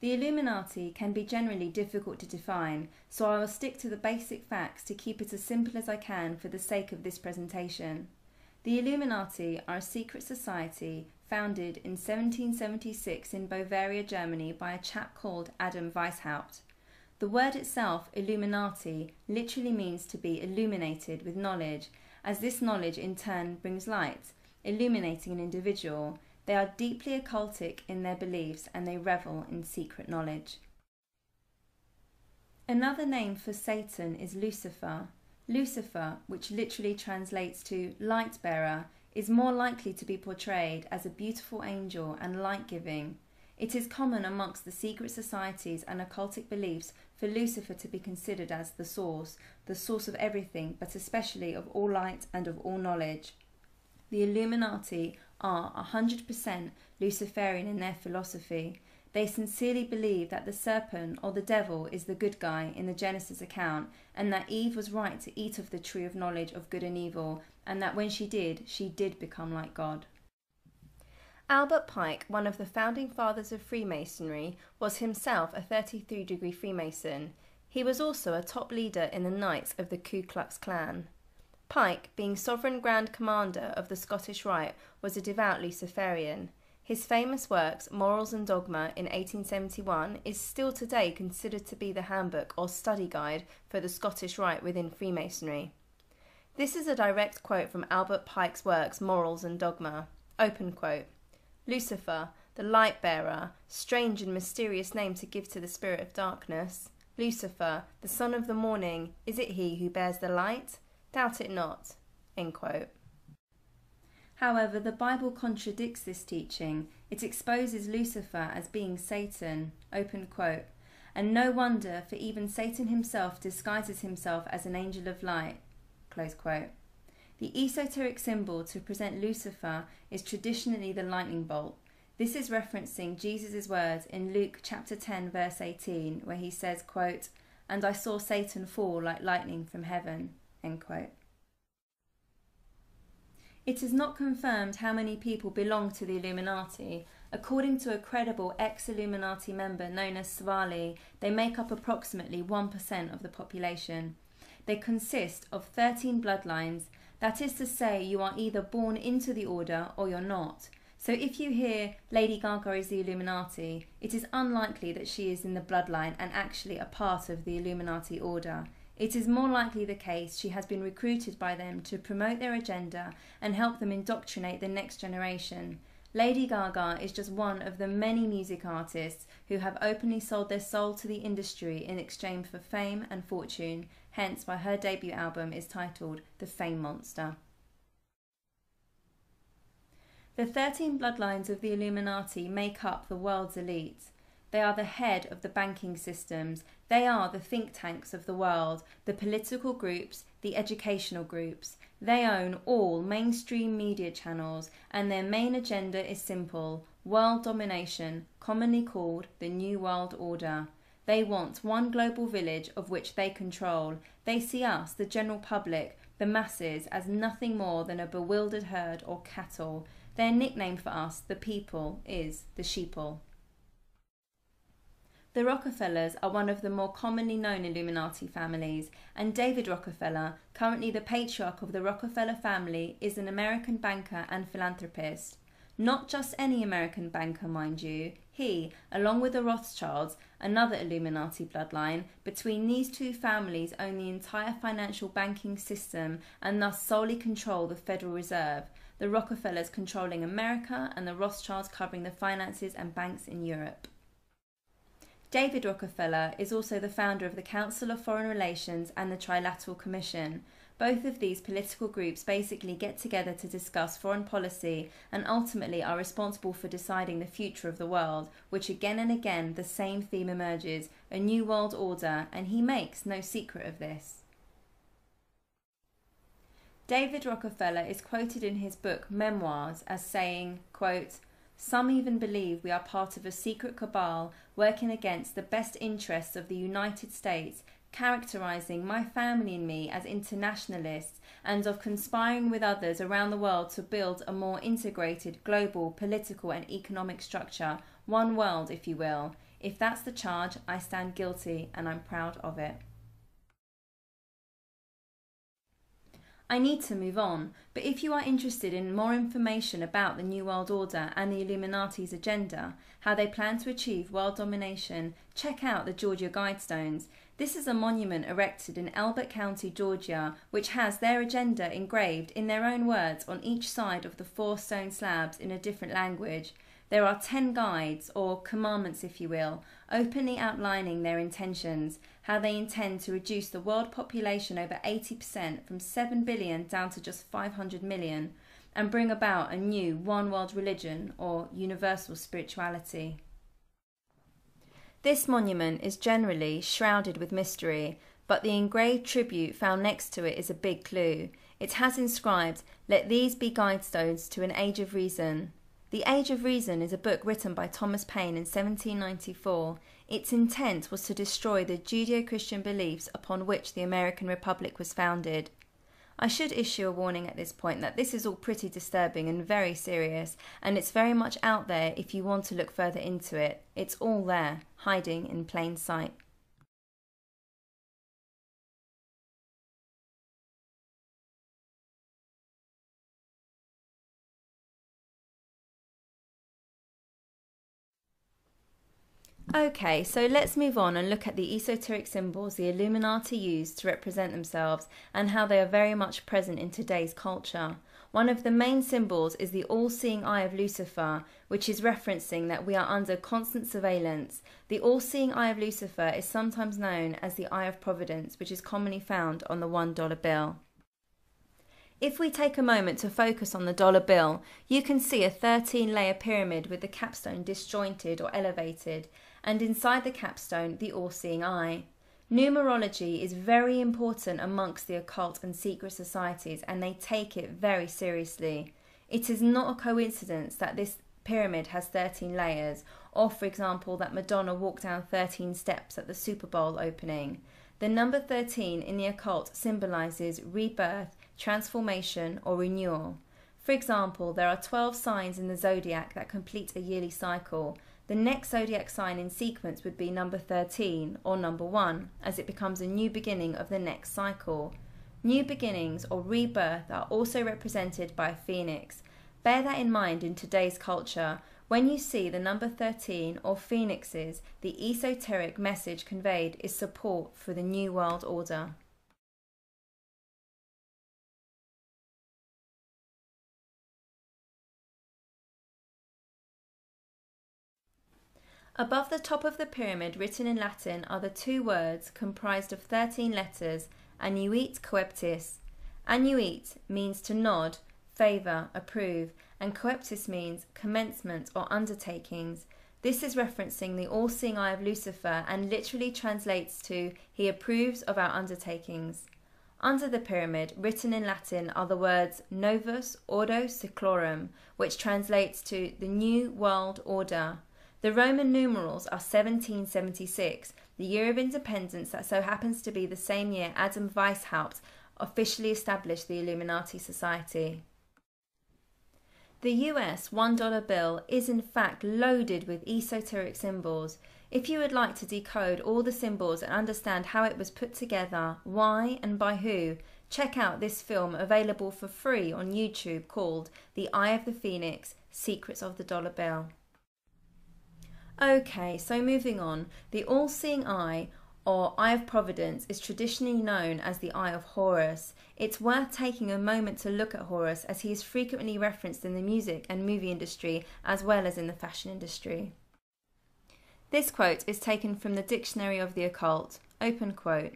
The Illuminati can be generally difficult to define, so I will stick to the basic facts to keep it as simple as I can for the sake of this presentation. The Illuminati are a secret society founded in 1776 in Bavaria, Germany by a chap called Adam Wieshaupt. The word itself, Illuminati, literally means to be illuminated with knowledge, as this knowledge in turn brings light, illuminating an individual. They are deeply occultic in their beliefs and they revel in secret knowledge. Another name for Satan is Lucifer. Lucifer, which literally translates to light bearer, is more likely to be portrayed as a beautiful angel and light-giving. It is common amongst the secret societies and occultic beliefs for Lucifer to be considered as the source of everything, but especially of all light and of all knowledge. The Illuminati are 100% Luciferian in their philosophy. They sincerely believe that the serpent or the devil is the good guy in the Genesis account, and that Eve was right to eat of the tree of knowledge of good and evil, and that when she did become like God. Albert Pike, one of the founding fathers of Freemasonry, was himself a 33-degree Freemason. He was also a top leader in the Knights of the Ku Klux Klan. Pike, being Sovereign Grand Commander of the Scottish Rite, was a devout Luciferian. His famous works, Morals and Dogma, in 1871, is still today considered to be the handbook or study guide for the Scottish Rite within Freemasonry. This is a direct quote from Albert Pike's works, Morals and Dogma. Open quote. Lucifer, the light-bearer, strange and mysterious name to give to the spirit of darkness. Lucifer, the son of the morning, is it he who bears the light? Doubt it not. End quote. However, the Bible contradicts this teaching. It exposes Lucifer as being Satan, open quote, and no wonder, for even Satan himself disguises himself as an angel of light, close quote. The esoteric symbol to present Lucifer is traditionally the lightning bolt. This is referencing Jesus' words in Luke chapter 10 verse 18, where he says, quote, "And I saw Satan fall like lightning from heaven," end quote. It is not confirmed how many people belong to the Illuminati. According to a credible ex-Illuminati member known as Savali, they make up approximately 1% of the population. They consist of 13 bloodlines. That is to say, you are either born into the order or you're not. So if you hear Lady Gaga is the Illuminati, it is unlikely that she is in the bloodline and actually a part of the Illuminati order. It is more likely the case she has been recruited by them to promote their agenda and help them indoctrinate the next generation. Lady Gaga is just one of the many music artists who have openly sold their soul to the industry in exchange for fame and fortune, hence why her debut album is titled The Fame Monster. The 13 bloodlines of the Illuminati make up the world's elite. They are the head of the banking systems. They are the think tanks of the world, the political groups, the educational groups. They own all mainstream media channels, and their main agenda is simple: world domination, commonly called the New World Order. They want one global village of which they control. They see us, the general public, the masses, as nothing more than a bewildered herd or cattle. Their nickname for us, the people, is the sheeple. The Rockefellers are one of the more commonly known Illuminati families, and David Rockefeller, currently the patriarch of the Rockefeller family, is an American banker and philanthropist. Not just any American banker, mind you. He, along with the Rothschilds, another Illuminati bloodline, between these two families own the entire financial banking system and thus solely control the Federal Reserve, the Rockefellers controlling America and the Rothschilds covering the finances and banks in Europe. David Rockefeller is also the founder of the Council of Foreign Relations and the Trilateral Commission. Both of these political groups basically get together to discuss foreign policy and ultimately are responsible for deciding the future of the world, which again and again the same theme emerges, a new world order, and he makes no secret of this. David Rockefeller is quoted in his book Memoirs as saying, quote, "Some even believe we are part of a secret cabal working against the best interests of the United States, characterizing my family and me as internationalists, and of conspiring with others around the world to build a more integrated global political and economic structure, one world, if you will. If that's the charge, I stand guilty and I'm proud of it. I need to move on, but if you are interested in more information about the New World Order and the Illuminati's agenda, how they plan to achieve world domination, check out the Georgia Guidestones. This is a monument erected in Elbert County, Georgia, which has their agenda engraved in their own words on each side of the 4 stone slabs in a different language. There are 10 guides, or commandments if you will, openly outlining their intentions, how they intend to reduce the world population over 80% from 7 billion down to just 500 million, and bring about a new one world religion, or universal spirituality. This monument is generally shrouded with mystery, but the engraved tribute found next to it is a big clue. It has inscribed, "Let these be guidestones to an age of reason." The Age of Reason is a book written by Thomas Paine in 1794. Its intent was to destroy the Judeo-Christian beliefs upon which the American Republic was founded. I should issue a warning at this point that this is all pretty disturbing and very serious, and it's very much out there if you want to look further into it. It's all there, hiding in plain sight. Okay, so let's move on and look at the esoteric symbols the Illuminati use to represent themselves and how they are very much present in today's culture. One of the main symbols is the all-seeing eye of Lucifer, which is referencing that we are under constant surveillance. The all-seeing eye of Lucifer is sometimes known as the Eye of Providence, which is commonly found on the $1 bill. If we take a moment to focus on the dollar bill, you can see a 13-layer pyramid with the capstone disjointed or elevated, and inside the capstone, the all-seeing eye. Numerology is very important amongst the occult and secret societies, and they take it very seriously. It is not a coincidence that this pyramid has 13 layers, or for example that Madonna walked down 13 steps at the Super Bowl opening. The number 13 in the occult symbolises rebirth, transformation or renewal. For example, there are 12 signs in the zodiac that complete a yearly cycle. The next zodiac sign in sequence would be number 13 or number 1, as it becomes a new beginning of the next cycle. New beginnings or rebirth are also represented by a phoenix. Bear that in mind in today's culture. When you see the number 13 or phoenixes, the esoteric message conveyed is support for the New World Order. Above the top of the pyramid, written in Latin, are the 2 words comprised of 13 letters, annuit coeptis. Annuit means to nod, favour, approve, and coeptis means commencement or undertakings. This is referencing the all-seeing eye of Lucifer and literally translates to, he approves of our undertakings. Under the pyramid, written in Latin, are the words Novus Ordo Seclorum, which translates to the New World Order. The Roman numerals are 1776, the year of independence that so happens to be the same year Adam Wieshaupt officially established the Illuminati Society. The US $1 bill is in fact loaded with esoteric symbols. If you would like to decode all the symbols and understand how it was put together, why and by who, check out this film available for free on YouTube called The Eye of the Phoenix, Secrets of the Dollar Bill. Okay, so moving on, the all-seeing eye, or Eye of Providence, is traditionally known as the Eye of Horus. It's worth taking a moment to look at Horus, as he is frequently referenced in the music and movie industry as well as in the fashion industry. This quote is taken from the Dictionary of the Occult. Open quote.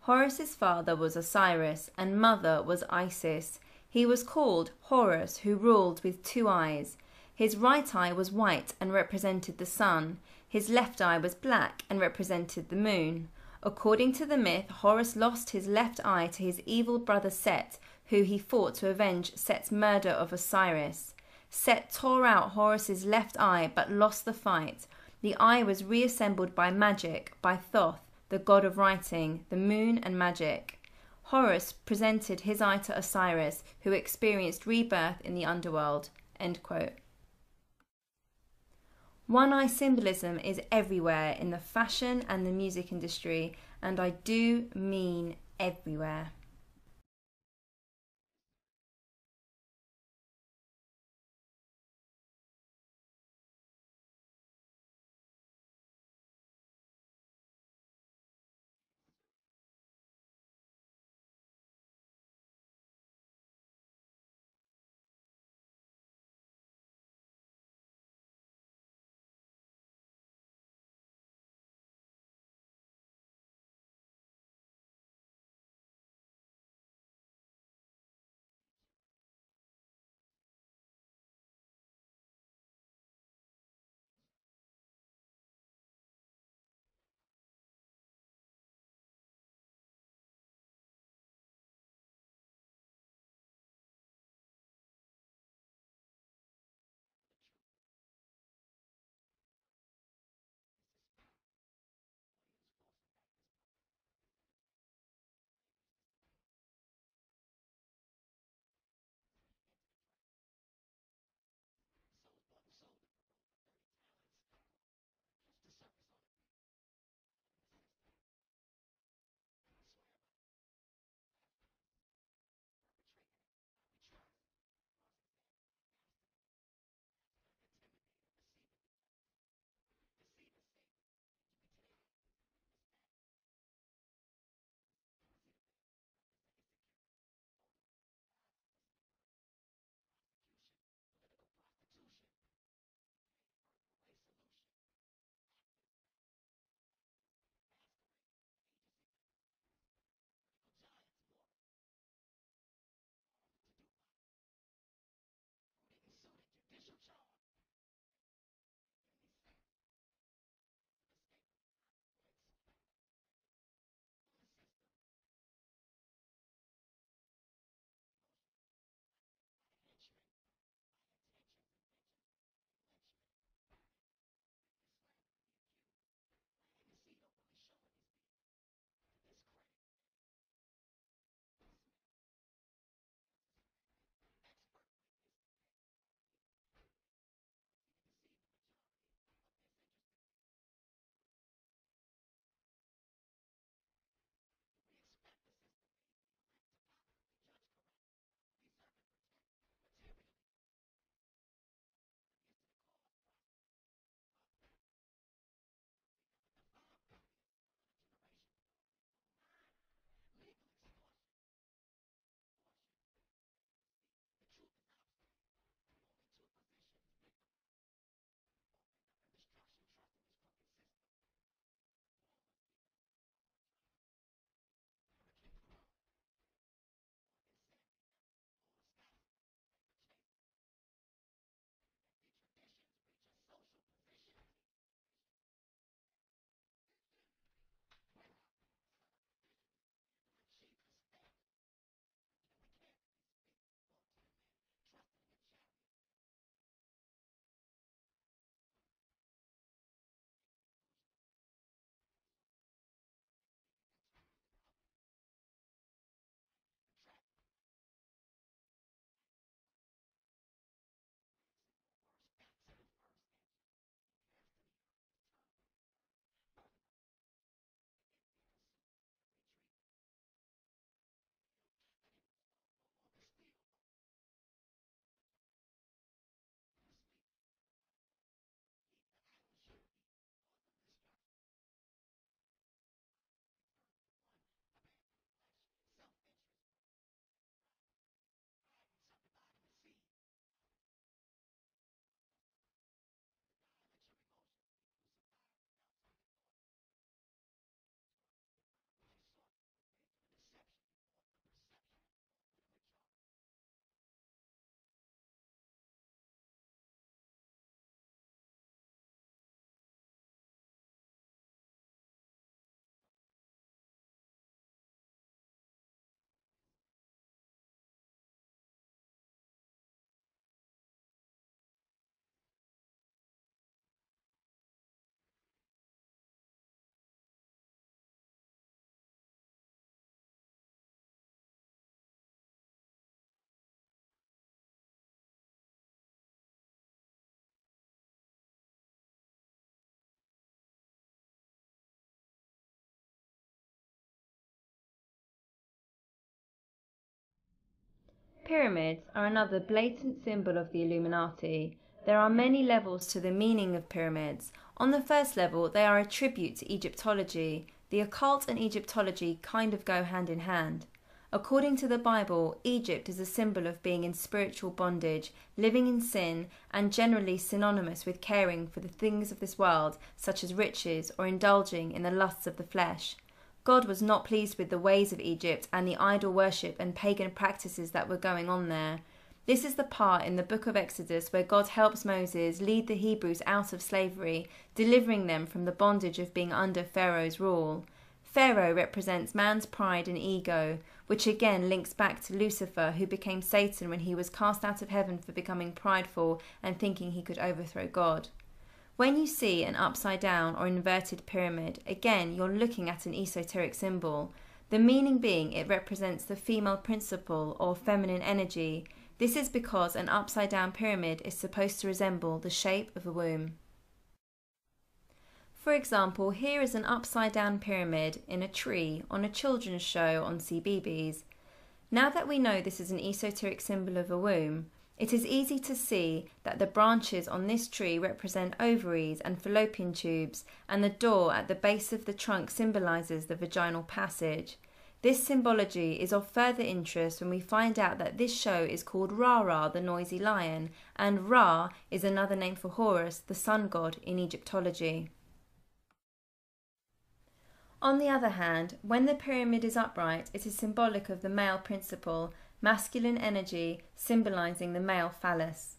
Horus's father was Osiris and mother was Isis. He was called Horus, who ruled with 2 eyes. His right eye was white and represented the sun. His left eye was black and represented the moon. According to the myth, Horus lost his left eye to his evil brother Set, who he fought to avenge Set's murder of Osiris. Set tore out Horus's left eye but lost the fight. The eye was reassembled by magic, by Thoth, the god of writing, the moon and magic. Horus presented his eye to Osiris, who experienced rebirth in the underworld. End quote. One eye symbolism is everywhere in the fashion and the music industry, and I do mean everywhere. Pyramids are another blatant symbol of the Illuminati. There are many levels to the meaning of pyramids. On the first level, they are a tribute to Egyptology. The occult and Egyptology kind of go hand in hand. According to the Bible, Egypt is a symbol of being in spiritual bondage, living in sin, and generally synonymous with caring for the things of this world, such as riches, or indulging in the lusts of the flesh. God was not pleased with the ways of Egypt and the idol worship and pagan practices that were going on there. This is the part in the book of Exodus where God helps Moses lead the Hebrews out of slavery, delivering them from the bondage of being under Pharaoh's rule. Pharaoh represents man's pride and ego, which again links back to Lucifer, who became Satan when he was cast out of heaven for becoming prideful and thinking he could overthrow God. When you see an upside down or inverted pyramid, again you're looking at an esoteric symbol. The meaning being it represents the female principle or feminine energy. This is because an upside down pyramid is supposed to resemble the shape of a womb. For example, here is an upside down pyramid in a tree on a children's show on CBeebies. Now that we know this is an esoteric symbol of a womb, it is easy to see that the branches on this tree represent ovaries and fallopian tubes, and the door at the base of the trunk symbolises the vaginal passage. This symbology is of further interest when we find out that this show is called Ra-Ra, the noisy lion, and Ra is another name for Horus, the sun god in Egyptology. On the other hand, when the pyramid is upright, it is symbolic of the male principle, masculine energy, symbolising the male phallus.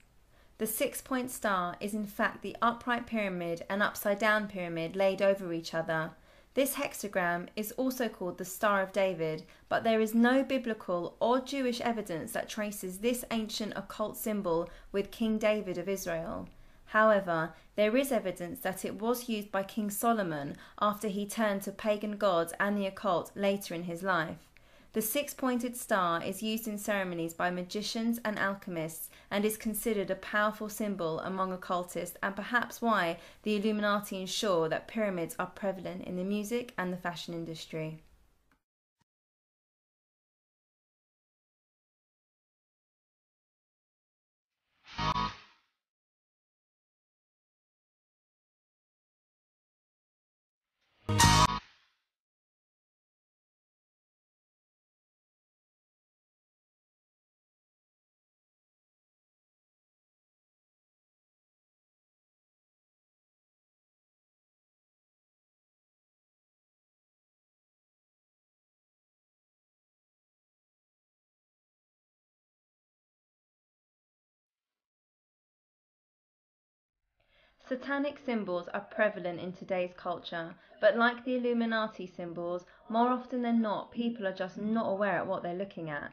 The 6-point star is in fact the upright pyramid and upside-down pyramid laid over each other. This hexagram is also called the Star of David, but there is no biblical or Jewish evidence that traces this ancient occult symbol with King David of Israel. However, there is evidence that it was used by King Solomon after he turned to pagan gods and the occult later in his life. The 6-pointed star is used in ceremonies by magicians and alchemists and is considered a powerful symbol among occultists, and perhaps why the Illuminati ensure that pyramids are prevalent in the music and the fashion industry. Satanic symbols are prevalent in today's culture, but like the Illuminati symbols, more often than not, people are just not aware of what they're looking at.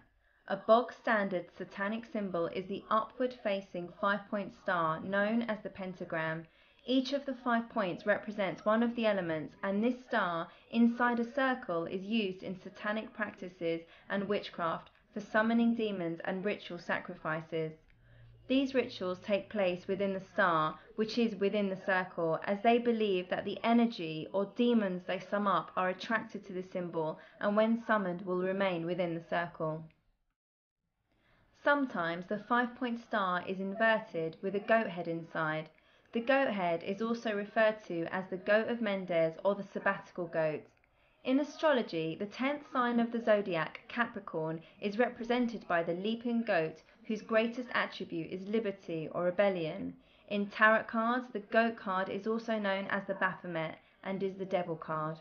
A bog-standard satanic symbol is the upward-facing 5-point star known as the pentagram. Each of the 5 points represents one of the elements, and this star inside a circle is used in satanic practices and witchcraft for summoning demons and ritual sacrifices. These rituals take place within the star, which is within the circle, as they believe that the energy or demons they sum up are attracted to the symbol and when summoned will remain within the circle. Sometimes the 5-point star is inverted with a goat head inside. The goat head is also referred to as the goat of Mendes or the sabbatical goat. In astrology, the 10th sign of the zodiac, Capricorn, is represented by the leaping goat, whose greatest attribute is liberty or rebellion. In tarot cards, the goat card is also known as the Baphomet and is the devil card.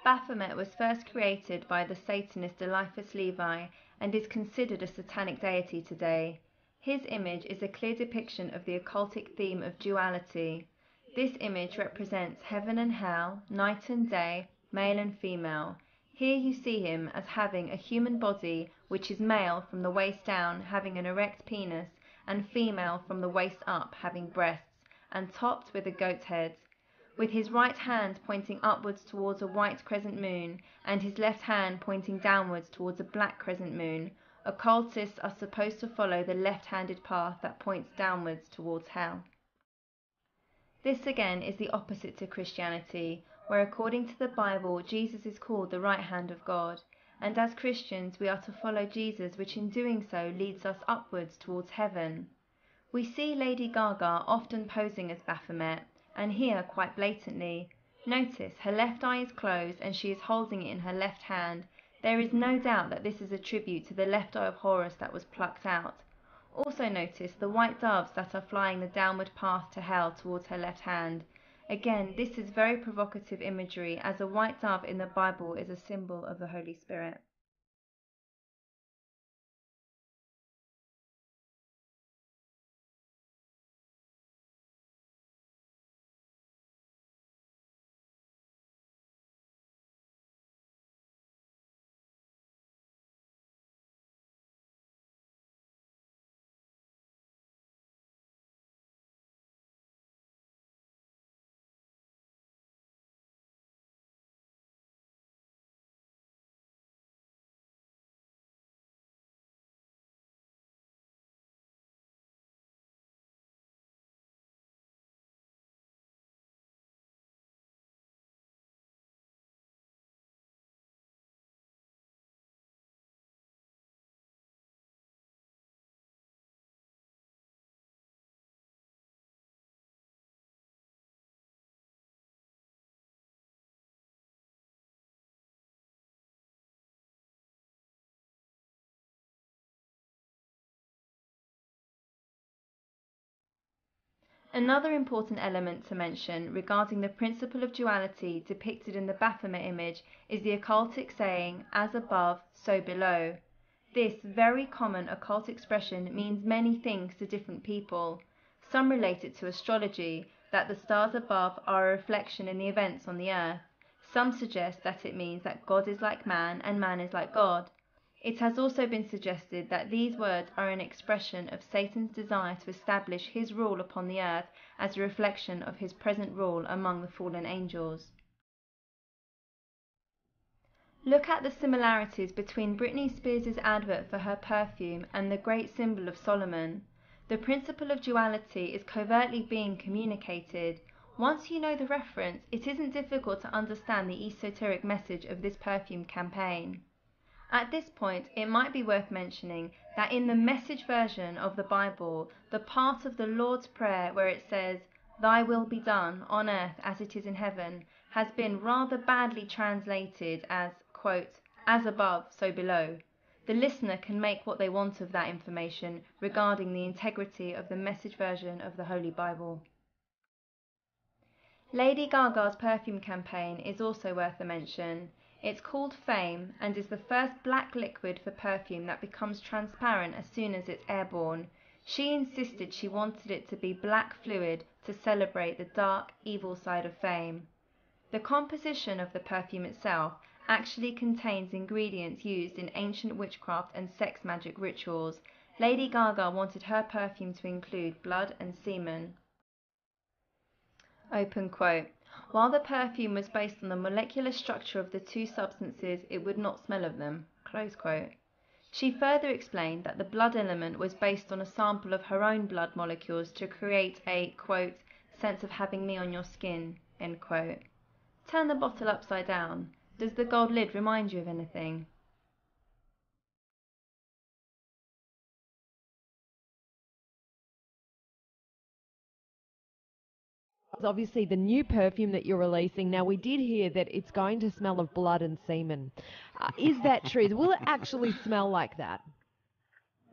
Baphomet was first created by the Satanist Eliphas Levi and is considered a satanic deity today. His image is a clear depiction of the occultic theme of duality. This image represents heaven and hell, night and day, male and female. Here you see him as having a human body, which is male from the waist down, having an erect penis, and female from the waist up, having breasts, and topped with a goat's head, with his right hand pointing upwards towards a white crescent moon, and his left hand pointing downwards towards a black crescent moon. Occultists are supposed to follow the left-handed path that points downwards towards hell. This again is the opposite to Christianity, where according to the Bible, Jesus is called the right hand of God, and as Christians we are to follow Jesus, which in doing so leads us upwards towards heaven. We see Lady Gaga often posing as Baphomet, and here quite blatantly. Notice her left eye is closed and she is holding it in her left hand. There is no doubt that this is a tribute to the left eye of Horus that was plucked out. Also notice the white doves that are flying the downward path to hell towards her left hand. Again, this is very provocative imagery, as a white dove in the Bible is a symbol of the Holy Spirit. Another important element to mention regarding the principle of duality depicted in the Baphomet image is the occultic saying, "as above, so below." This very common occult expression means many things to different people. Some relate it to astrology, that the stars above are a reflection in the events on the earth. Some suggest that it means that God is like man and man is like God. It has also been suggested that these words are an expression of Satan's desire to establish his rule upon the earth as a reflection of his present rule among the fallen angels. Look at the similarities between Britney Spears' advert for her perfume and the great symbol of Solomon. The principle of duality is covertly being communicated. Once you know the reference, it isn't difficult to understand the esoteric message of this perfume campaign. At this point, it might be worth mentioning that in the Message version of the Bible, the part of the Lord's Prayer where it says, "Thy will be done on earth as it is in heaven," has been rather badly translated as, quote, "as above, so below." The listener can make what they want of that information regarding the integrity of the Message version of the Holy Bible. Lady Gaga's perfume campaign is also worth a mention. It's called Fame and is the first black liquid for perfume that becomes transparent as soon as it's airborne. She insisted she wanted it to be black fluid to celebrate the dark, evil side of fame. The composition of the perfume itself actually contains ingredients used in ancient witchcraft and sex magic rituals. Lady Gaga wanted her perfume to include blood and semen. Open quote. While the perfume was based on the molecular structure of the two substances, it would not smell of them. Close quote. She further explained that the blood element was based on a sample of her own blood molecules to create a, quote, sense of having me on your skin, end quote. Turn the bottle upside down. Does the gold lid remind you of anything? Obviously the new perfume that you're releasing. Now, we did hear that it's going to smell of blood and semen. Is that true? Will it actually smell like that?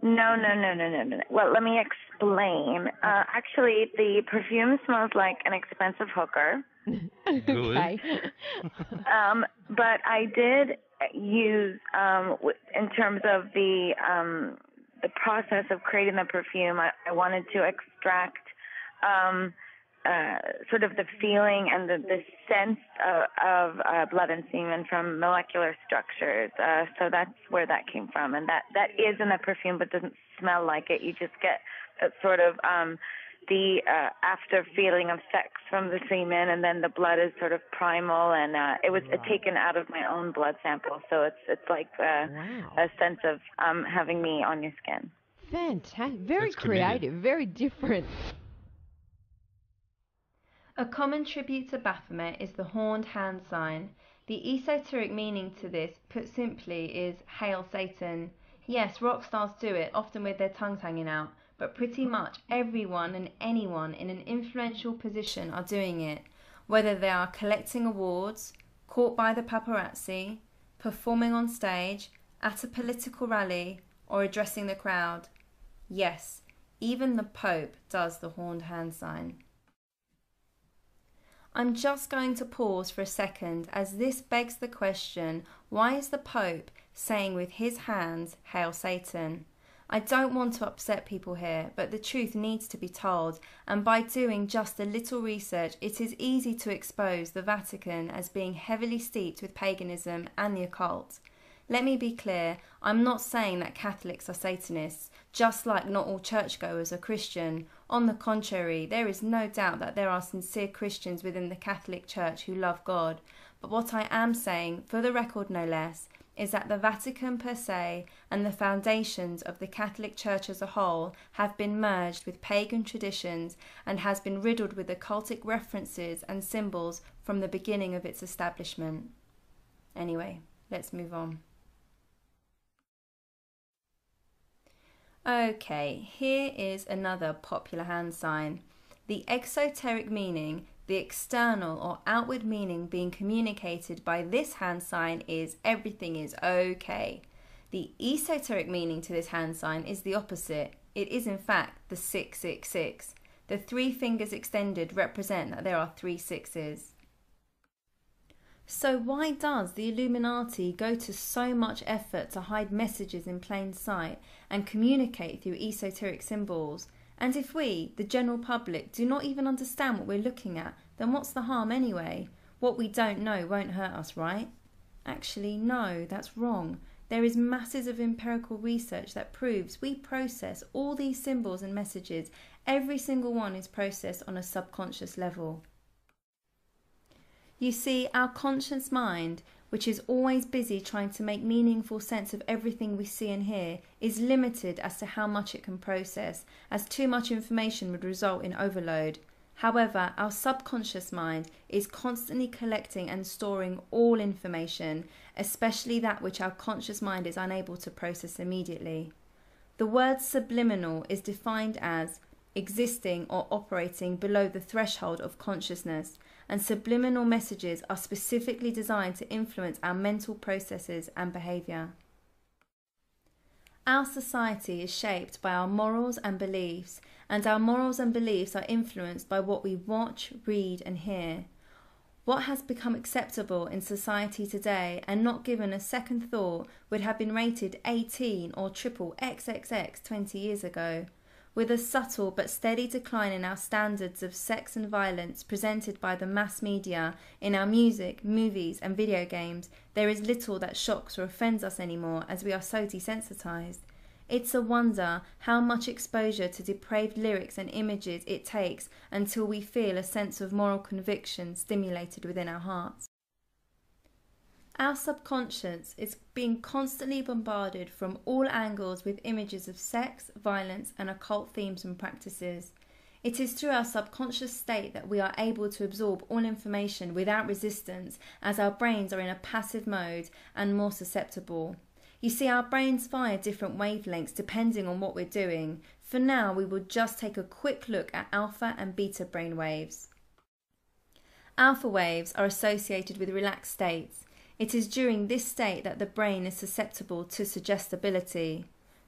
No. Well, let me explain. Actually, the perfume smells like an expensive hooker. Okay. But I did use, in terms of the process of creating the perfume, I wanted to extract sort of the feeling and the sense of blood and semen from molecular structures. So that's where that came from. And that is in the perfume, but doesn't smell like it. You just get a sort of the after feeling of sex from the semen, and then the blood is sort of primal, and it was taken out of my own blood sample. So it's like a sense of having me on your skin. Fantastic. Very That's creative, very different. A common tribute to Baphomet is the horned hand sign. The esoteric meaning to this, put simply, is Hail Satan. Yes, rock stars do it, often with their tongues hanging out, but pretty much everyone and anyone in an influential position are doing it, whether they are collecting awards, caught by the paparazzi, performing on stage, at a political rally, or addressing the crowd. Yes, even the Pope does the horned hand sign. I'm just going to pause for a second, as this begs the question, why is the Pope saying with his hands, Hail Satan? I don't want to upset people here, but the truth needs to be told, and by doing just a little research, it is easy to expose the Vatican as being heavily steeped with paganism and the occult. Let me be clear, I'm not saying that Catholics are Satanists, just like not all churchgoers are Christian. On the contrary, there is no doubt that there are sincere Christians within the Catholic Church who love God. But what I am saying, for the record no less, is that the Vatican per se and the foundations of the Catholic Church as a whole have been merged with pagan traditions and has been riddled with occultic references and symbols from the beginning of its establishment. Anyway, let's move on. Okay, here is another popular hand sign. The exoteric meaning, the external or outward meaning being communicated by this hand sign is everything is okay. The esoteric meaning to this hand sign is the opposite. It is in fact the 666. The 3 fingers extended represent that there are 3 sixes. So why does the Illuminati go to so much effort to hide messages in plain sight and communicate through esoteric symbols? And if we, the general public, do not even understand what we're looking at, then what's the harm anyway? What we don't know won't hurt us, right? Actually, no, that's wrong. There is masses of empirical research that proves we process all these symbols and messages. Every single one is processed on a subconscious level. You see, our conscious mind, which is always busy trying to make meaningful sense of everything we see and hear, is limited as to how much it can process, as too much information would result in overload. However, our subconscious mind is constantly collecting and storing all information, especially that which our conscious mind is unable to process immediately. The word subliminal is defined as existing or operating below the threshold of consciousness, and subliminal messages are specifically designed to influence our mental processes and behaviour. Our society is shaped by our morals and beliefs, and our morals and beliefs are influenced by what we watch, read and hear. What has become acceptable in society today and not given a second thought would have been rated 18 or triple XXX 20 years ago. With a subtle but steady decline in our standards of sex and violence presented by the mass media in our music, movies and video games, there is little that shocks or offends us anymore as we are so desensitized. It's a wonder how much exposure to depraved lyrics and images it takes until we feel a sense of moral conviction stimulated within our hearts. Our subconscious is being constantly bombarded from all angles with images of sex, violence and occult themes and practices. It is through our subconscious state that we are able to absorb all information without resistance, as our brains are in a passive mode and more susceptible. You see, our brains fire different wavelengths depending on what we're doing. For now, we will just take a quick look at alpha and beta brain waves. Alpha waves are associated with relaxed states. It is during this state that the brain is susceptible to suggestibility.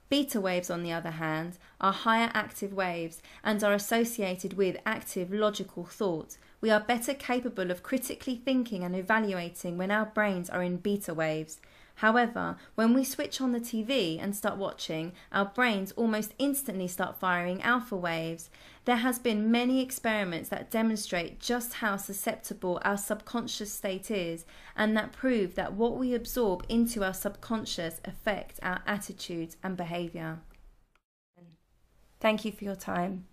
Beta waves, on the other hand, are higher active waves and are associated with active logical thought. We are better capable of critically thinking and evaluating when our brains are in beta waves. However, when we switch on the TV and start watching, our brains almost instantly start firing alpha waves. There has been many experiments that demonstrate just how susceptible our subconscious state is, and that prove that what we absorb into our subconscious affects our attitudes and behaviour. Thank you for your time.